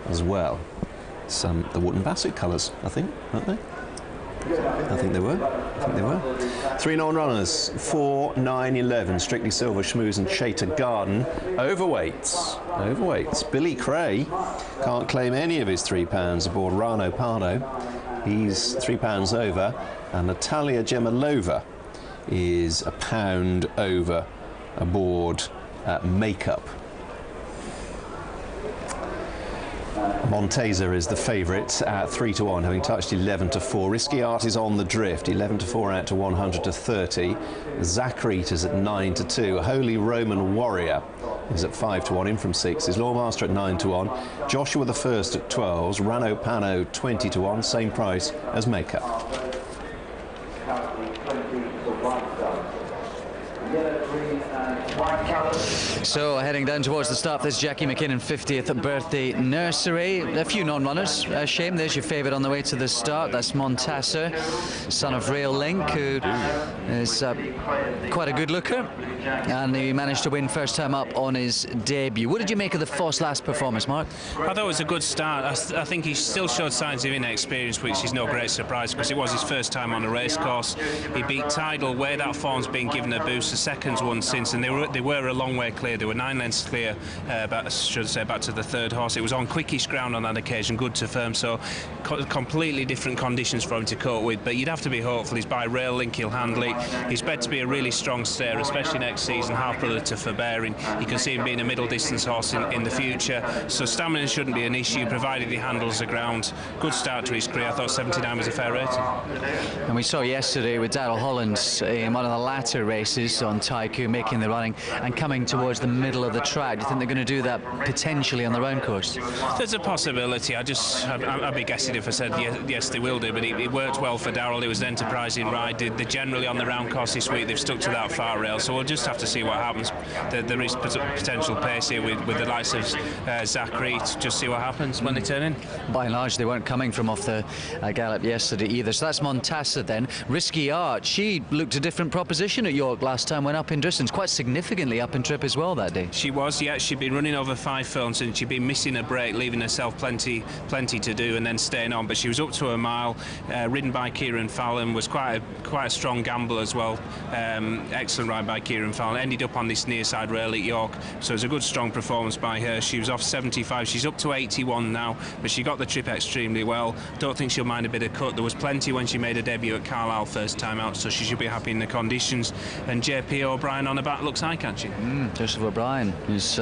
as well. Some the Wootton Bassett colours, I think, aren't they? I think they were. 3 non-runners, 4, 9, 11. Strictly Silver, Schmooze and Chater Garden. Overweights. Billy Cray can't claim any of his £3 aboard Rano Parno. He's £3 over. And Natalia Gemalova is £1 over aboard Makeup. Montesa is the favourite at 3 to 1, having touched 11 to 4. Risky Art is on the drift, 11 to 4 out to 100 to 30. Zakreet is at 9 to 2. Holy Roman Warrior is at 5 to 1, in from 6. Is Lawmaster at 9 to 1. Joshua the First at 12s. Rano Pano 20 to 1, same price as Makeup. So heading down towards the start of this Jackie McKinnon 50th birthday nursery. A few non-runners. Shame, there's your favourite on the way to the start. That's Montasser, son of Rail Link, who is quite a good looker, and he managed to win first time up on his debut. What did you make of the Foss last performance, Mark? I thought it was a good start. I think he still showed signs of inexperience, which is no great surprise because it was his first time on a racecourse. He beat Tidal, where that form's been given a boost. The second's one since, and they were a long way clear. They were 9 lengths clear, back to the third horse. It was on quickish ground on that occasion, good to firm, so completely different conditions for him to cope with. But you'd have to be hopeful. He's by Rail Link, he'll handle it. He's bet to be a really strong stayer, especially next season, half brother to Forbearing. You can see him being a middle distance horse in the future, so stamina shouldn't be an issue provided he handles the ground. Good start to his career. I thought 79 was a fair rating. And we saw yesterday with Darrell Hollands in one of the latter races on Taiku, making the running and coming towards the middle of the track. Do you think they're going to do that potentially on the round course? There's a possibility. I'd be guessing if I said yes they will do, but it worked well for Darrell. It was an enterprising ride. They're generally on the round course this week. They've stuck to that far rail, so we'll just have to see what happens. There is potential pace here with the likes of Zakreet. Just see what happens when they turn in. By and large, they weren't coming from off the gallop yesterday either. So that's Montasa then. Risky Art, she looked a different proposition at York last time, went up in distance, quite significantly up in trip as well that day. She was, yeah. She'd been running over 5 furlongs and she'd been missing a break, leaving herself plenty to do and then staying on. But she was up to a mile, ridden by Kieran Fallon, was quite a strong gamble as well. Excellent ride by Kieran Fallon. Ended up on this near side rail at York, so it was a good strong performance by her. She was off 75, she's up to 81 now, but she got the trip extremely well. Don't think she'll mind a bit of cut. There was plenty when she made her debut at Carlisle first time out, so she should be happy in the conditions. And JP O'Brien on the back looks eye-catching. Joseph O'Brien, who's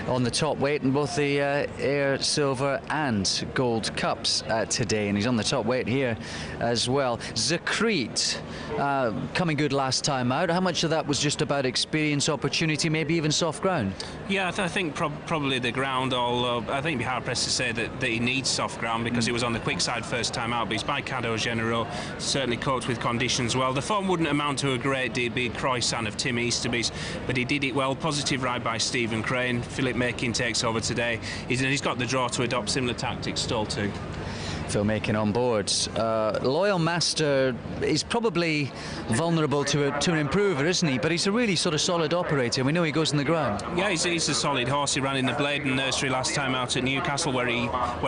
on the top weight in both the Air Silver and Gold Cups today, and he's on the top weight here as well. Zakreet, coming good last time out. How much of that was just about experience, opportunity, maybe even soft ground? Yeah, I think probably the ground, although I think it'd be hard pressed to say that he needs soft ground because he was on the quick side first time out, but he's by Cadeau General, certainly coped with conditions well. The form wouldn't amount to a great deal, be Croissant of Tim Easterby's, but he did it well. Positive ride by Stephen Crane. Philip Makin takes over today. He's got the draw to adopt similar tactics, stall too. Phil Makin on board. Loyal Master is probably vulnerable to an improver, isn't he? But he's a really sort of solid operator. We know he goes in the ground. Yeah, he's a solid horse. He ran in the Bladen Nursery last time out at Newcastle, where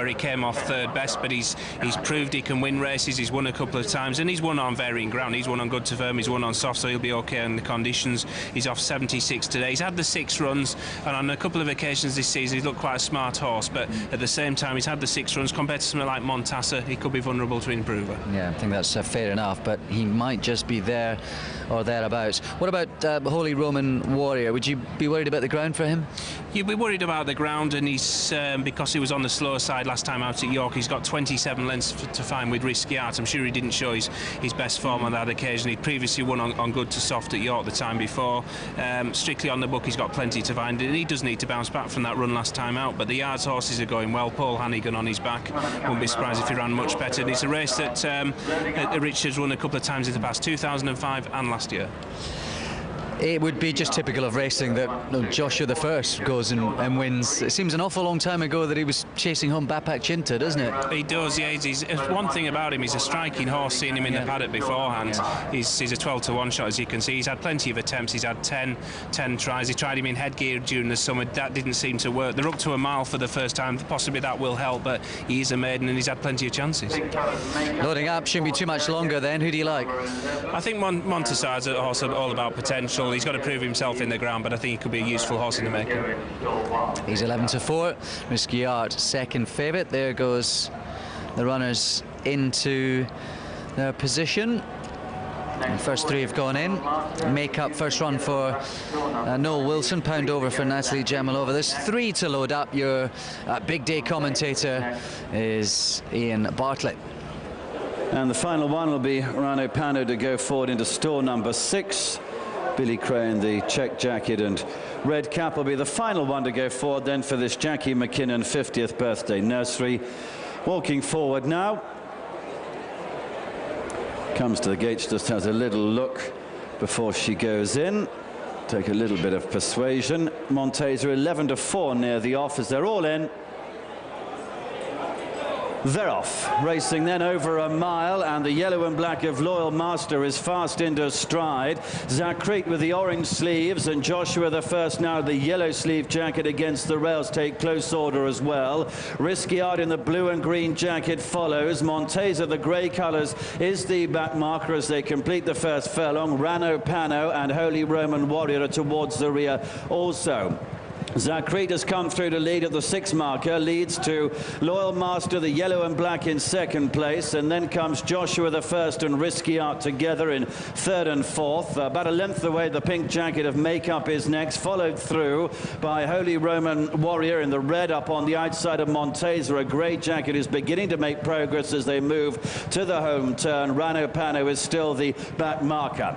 he came off third best. But he's proved he can win races. He's won a couple of times, and he's won on varying ground. He's won on good to firm. He's won on soft, so he'll be okay in the conditions. He's off 76 today. He's had the 6 runs, and on a couple of occasions this season he's looked quite a smart horse. But at the same time, he's had the 6 runs compared to something like Montasa. He could be vulnerable to improver. Yeah, I think that's fair enough, but he might just be there or thereabouts. What about Holy Roman Warrior? Would you be worried about the ground for him? You'd be worried about the ground, and he's because he was on the slower side last time out at York, he's got 27 lengths to find with Risky Art. I'm sure he didn't show his best form on that occasion. He'd previously won on good to soft at York the time before. Strictly on the book, he's got plenty to find, and he does need to bounce back from that run last time out. But the yards horses are going well. Paul Hannigan on his back, wouldn't be surprised if he ran much better. And it's a race that Richard's won a couple of times in the past, 2005 and last year. It would be just typical of racing that Joshua the First goes and wins. It seems an awful long time ago that he was chasing home Bapak Cinta, doesn't it? He does, yeah. He's one thing about him, he's a striking horse. Seeing him in the paddock beforehand, he's a 12-to-1 shot, as you can see. He's had plenty of attempts. He's had 10 tries. He tried him in headgear during the summer. That didn't seem to work. They're up to a mile for the first time. Possibly that will help, but he is a maiden and he's had plenty of chances. Loading up, shouldn't be too much longer then. Who do you like? I think Montesar's a horse all about potential. He's got to prove himself in the ground, but I think he could be a useful horse in the making. He's 11-4. Risky Art, second favourite. There goes the runners into their position. The first three have gone in. Make up first run for Noel Wilson, pound over for Natalie Jamalova. There's three to load up. Your big day commentator is Ian Bartlett. And the final one will be Rano Pano to go forward into store number 6. Billy Crane, the check jacket and red cap, will be the final one to go forward then for this Jackie McKinnon 50th birthday nursery. Walking forward now. Comes to the gates, just has a little look before she goes in. Take a little bit of persuasion. Montesa 11-4 near the off as they're all in. They're off. Racing then over a mile, and the yellow and black of Loyal Master is fast into stride. Zakreet with the orange sleeves, and Joshua the First now the yellow sleeve jacket against the rails take close order as well. Risky Art in the blue and green jacket follows. Montesa, the grey colours, is the back marker as they complete the first furlong. Rano Pano and Holy Roman Warrior are towards the rear also. Zakreet has come through to lead at the 6 marker, leads to Loyal Master, the yellow and black, in second place, and then comes Joshua the First and Risky Art together in third and fourth. About a length away, the pink jacket of Makeup is next, followed through by Holy Roman Warrior in the red up on the outside of Montesa. A grey jacket is beginning to make progress as they move to the home turn. Rano Pano is still the back marker.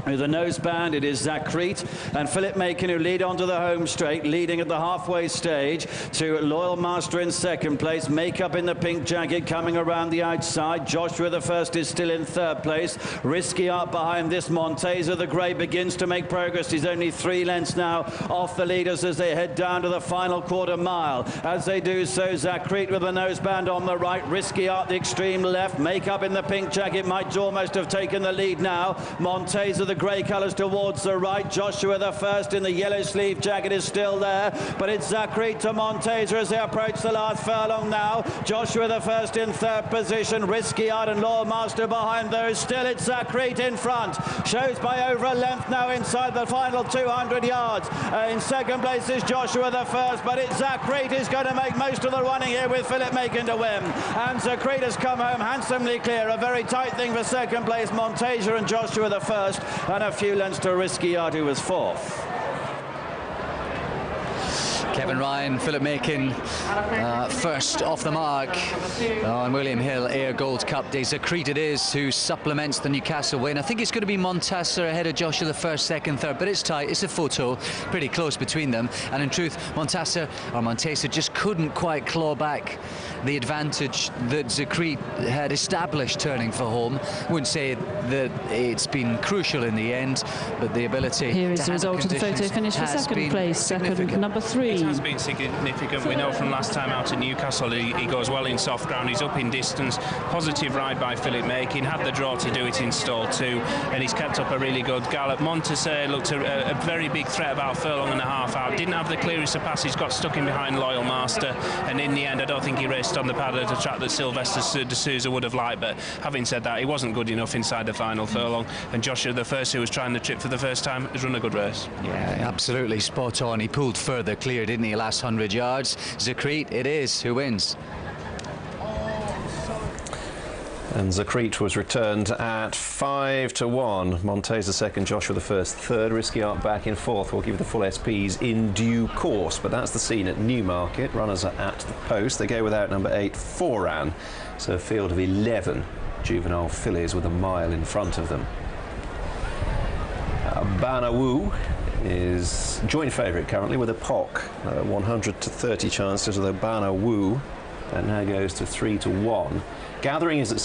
With the noseband, it is Zakreet and Philip Macon who lead onto the home straight, leading at the halfway stage to Loyal Master in second place. Makeup in the pink jacket coming around the outside. Joshua the First is still in third place. Risky Art behind this. Montesa the grey begins to make progress. He's only 3 lengths now off the leaders as they head down to the final quarter mile. As they do so, Zakreet with the noseband on the right, Risky Art the extreme left. Makeup in the pink jacket might almost have taken the lead now. Montesa the grey colours towards the right. Joshua the First in the yellow sleeve jacket is still there, but it's Zakreet to Montesa as they approach the last furlong now. Joshua the First in third position, Risky Art and Loyal Master behind those. Still it's Zakreet in front, shows by over a length now inside the final 200 yards. In second place is Joshua the First, but it's Zakreet who's going to make most of the running here with Philip Macon to win, and Zakreet has come home handsomely clear. A very tight thing for second place, Montesa and Joshua the First, and a few lengths to Risky Art, who was fourth. Kevin Ryan, Philip Macon, first off the mark on William Hill Ayr Gold Cup Day. Zakreet it is who supplements the Newcastle win. I think it's going to be Montesa ahead of Joshua the First, second, third, but it's tight. It's a photo, pretty close between them. And in truth, Montesa just couldn't quite claw back the advantage that Zakreet had established turning for home. Wouldn't say that it's been crucial in the end, but the ability. Here is the result of the photo finish for second place, second number 3. It has been significant. We know from last time out in Newcastle he goes well in soft ground. He's up in distance. Positive ride by Philip Macon. Had the draw to do it in stall 2, and he's kept up a really good gallop. Montesa looked a very big threat about a furlong and a half out. Didn't have the clearest of passes. Got stuck in behind Loyal Master, and in the end, I don't think he raced on the pad at a track that Sylvester de Sousa would have liked. But having said that, he wasn't good enough inside the final furlong. And Joshua the First, who was trying the trip for the first time, has run a good race. Yeah, absolutely spot on. He pulled further clear, didn't he, last 100 yards. Zakreet it is who wins. And Zakreet was returned at 5-1. Montesa second, Joshua the First third, Risky Art back in fourth. We'll give you the full SPs in due course, but that's the scene at Newmarket. Runners are at the post. They go without number 8, Foran. So a field of 11 juvenile fillies with a mile in front of them. Banawu is joint favourite currently with a POC, 100-30 chance to the Banawu. That now goes to 3-1. Gathering is at